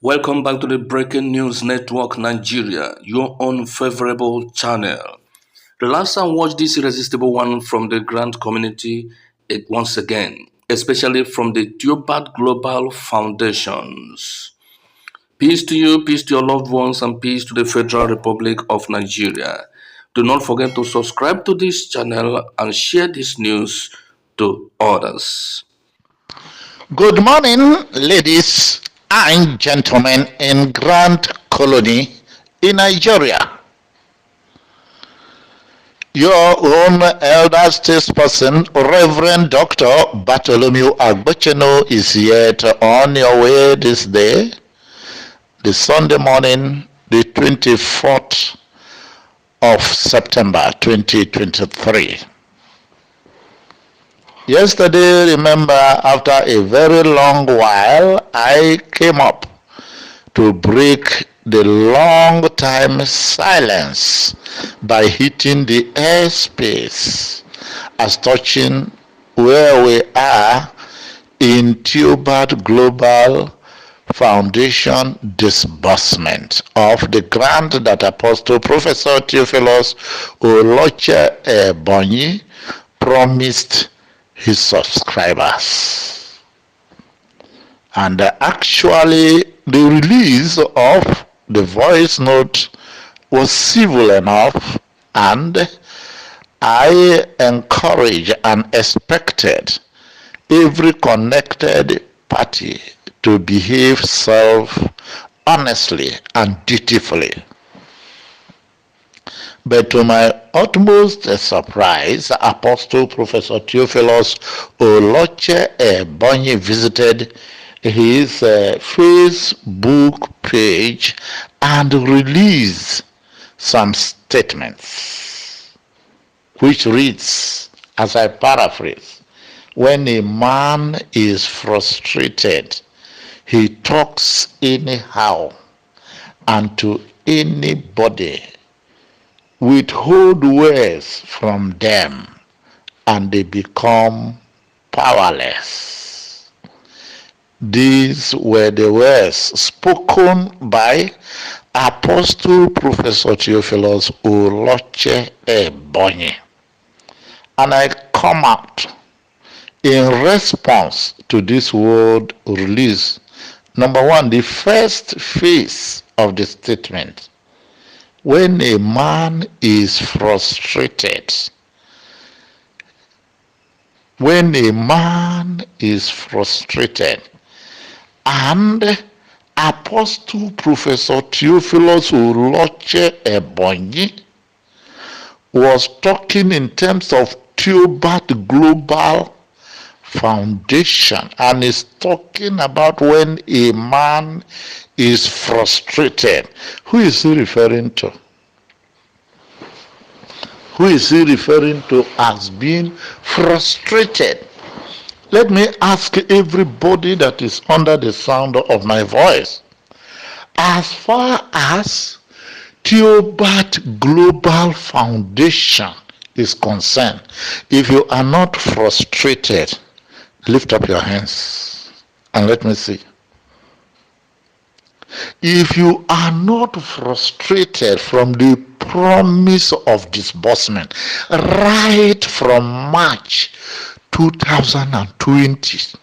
Welcome back to the Breaking News Network Nigeria, your unfavorable channel. Relax and watch this irresistible one from the Grant community once again, especially from the Theophilus Global Foundations. Peace to you, peace to your loved ones, and peace to the Federal Republic of Nigeria. Do not forget to subscribe to this channel and share this news to others. Good morning, ladies and gentlemen in Grand Colony in Nigeria. Your own elder statesperson, Reverend Dr. Bartholomew Agbocheno, is yet on your way this day, the Sunday morning, the 24th of September 2023. Yesterday, remember, after a very long while, I came up to break the long time silence by hitting the airspace as touching where we are in Theophilus Global Foundation disbursement of the grant that Apostle Professor Theophilus Oloche Ebonyi promised his subscribers. And actually the release of the voice note was civil enough, and I encourage and expected every connected party to behave honestly and dutifully. But to my utmost surprise, Apostle Professor Theophilus Oloche Ebonyi visited his Facebook page and released some statements, which reads, as I paraphrase, "When a man is frustrated, he talks anyhow, and to anybody withhold words from them, and they become powerless." These were the words spoken by Apostle Professor Theophilus Oloche Ebonyi. And I come out in response to this word release. Number one, the first phase of the statement. When a man is frustrated, and Apostle Professor Theophilus Oloche Ebonyi was talking in terms of Theophilus Global Foundation, and is talking about when a man is frustrated. Who is he referring to? Who is he referring to as being frustrated? Let me ask everybody that is under the sound of my voice. As far as Theophilus Global Foundation is concerned, if you are not frustrated, lift up your hands and let me see. If you are not frustrated from the promise of disbursement right from March 2020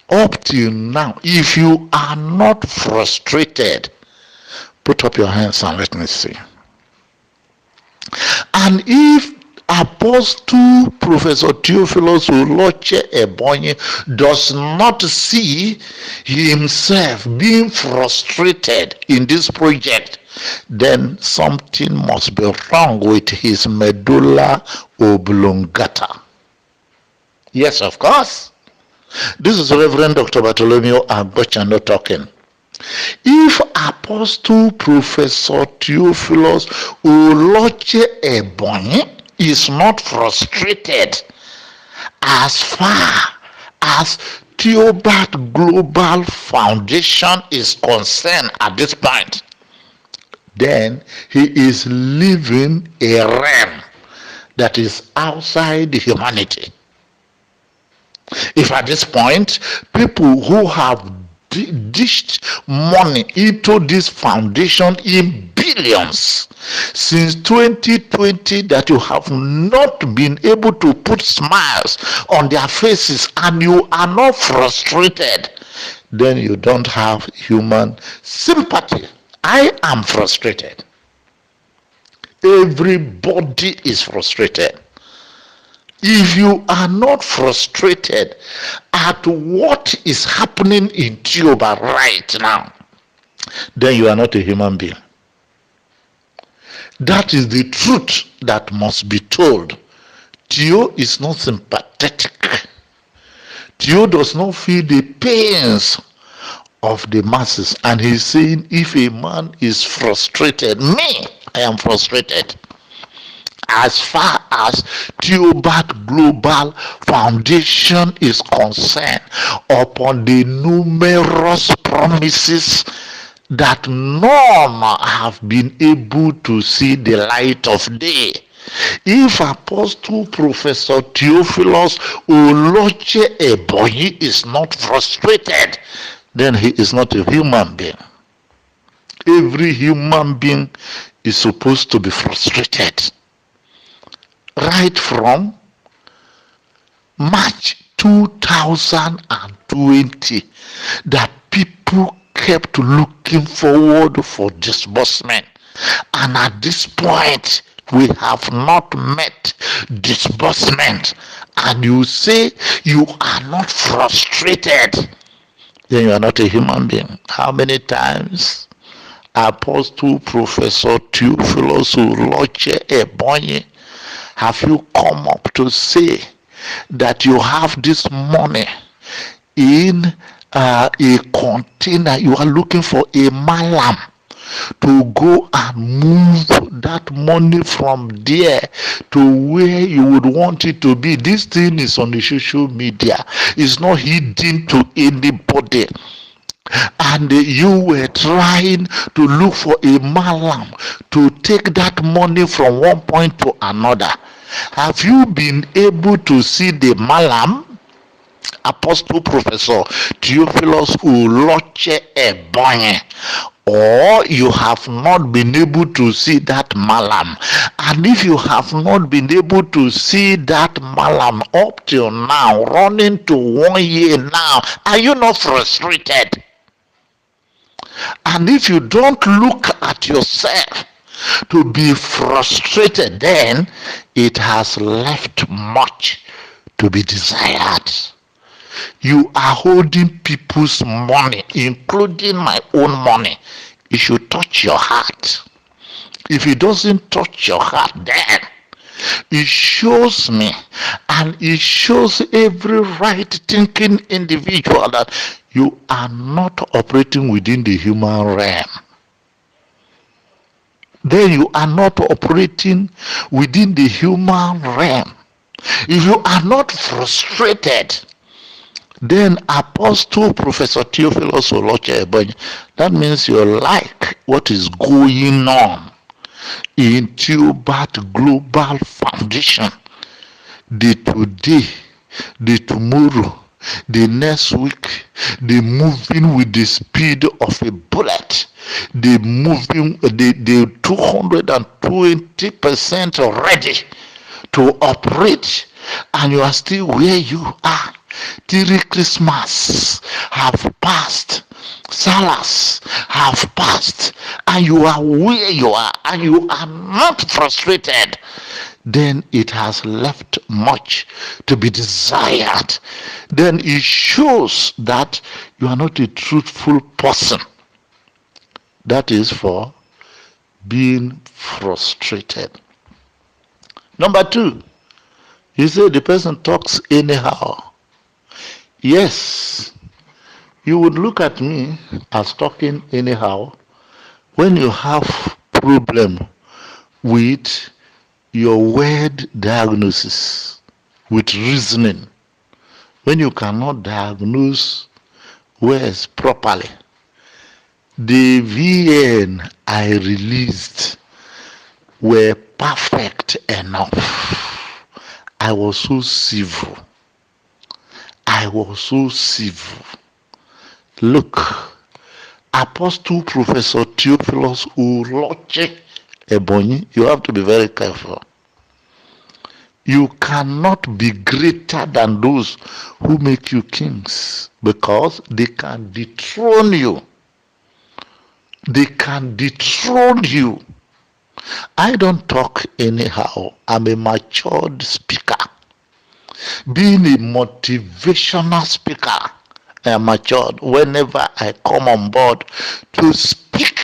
up till now, if you are not frustrated, put up your hands and let me see. And if Apostle Professor Theophilus Oloche Ebonyi does not see himself being frustrated in this project, then something must be wrong with his medulla oblongata. Yes, of course. This is Reverend Dr. Bartholomew Agbocheno talking. If Apostle Professor Theophilus Oloche Ebonyi is not frustrated as far as Theophilus Global Foundation is concerned at this point, then he is living a realm that is outside humanity. If at this point, people who have dished money into this foundation in billions since 2020 that you have not been able to put smiles on their faces and you are not frustrated, then you don't have human sympathy. I am frustrated. Everybody is frustrated. If you are not frustrated at what is happening in Cuba right now, then you are not a human being. That is the truth that must be told. Theo is not sympathetic. Theo does not feel the pains of the masses, and he's saying if a man is frustrated, me, I am frustrated. As far as Theobald Global Foundation is concerned, upon the numerous promises that none have been able to see the light of day. If Apostle Professor Theophilus Oloche Ebonyi is not frustrated, then he is not a human being. Every human being is supposed to be frustrated. Right from March 2020, that people kept looking forward for disbursement, and at this point we have not met disbursement, and you say you are not frustrated, then you are not a human being. How many times Apostle Professor Theophilus Oloche Ebonyi have you come up to say that you have this money in a container? You are looking for a malam to go and move that money from there to where you would want it to be. This thing is on the social media. It's not hidden to anybody. And you were trying to look for a malam to take that money from one point to another. Have you been able to see the malam? Apostle Professor Theophilus Oloche Ebonyi, or you have not been able to see that malam? And if you have not been able to see that malam up till now, running to 1 year now, are you not frustrated? And if you don't look at yourself to be frustrated, then it has left much to be desired. You are holding people's money, including my own money. It should touch your heart. If it doesn't touch your heart, then it shows me, and it shows every right thinking individual, that you are not operating within the human realm. Then you are not operating within the human realm. If you are not frustrated, then Apostle Professor Theophilus Oloche Ebonyi, that means you like what is going on in Theobald Global Foundation. The today, the tomorrow, the next week, they moving with the speed of a bullet. They moving, they 220% ready to operate, and you are still where you are. 3 Christmas have passed, Salas have passed, and you are where you are, and you are not frustrated. Then it has left much to be desired. Then it shows that you are not a truthful person. That is for being frustrated. Number 2, you say the person talks anyhow. Yes, you would look at me as talking anyhow when you have problem with your word diagnosis, with reasoning. When you cannot diagnose words properly. The VN I released were perfect enough. I was so civil. Look, Apostle Professor Theophilus Uloche Ebonyi, you have to be very careful. You cannot be greater than those who make you kings, because they can dethrone you. They can dethrone you. I don't talk anyhow. I'm a matured speaker. Being a motivational speaker, I am matured. Whenever I come on board to speak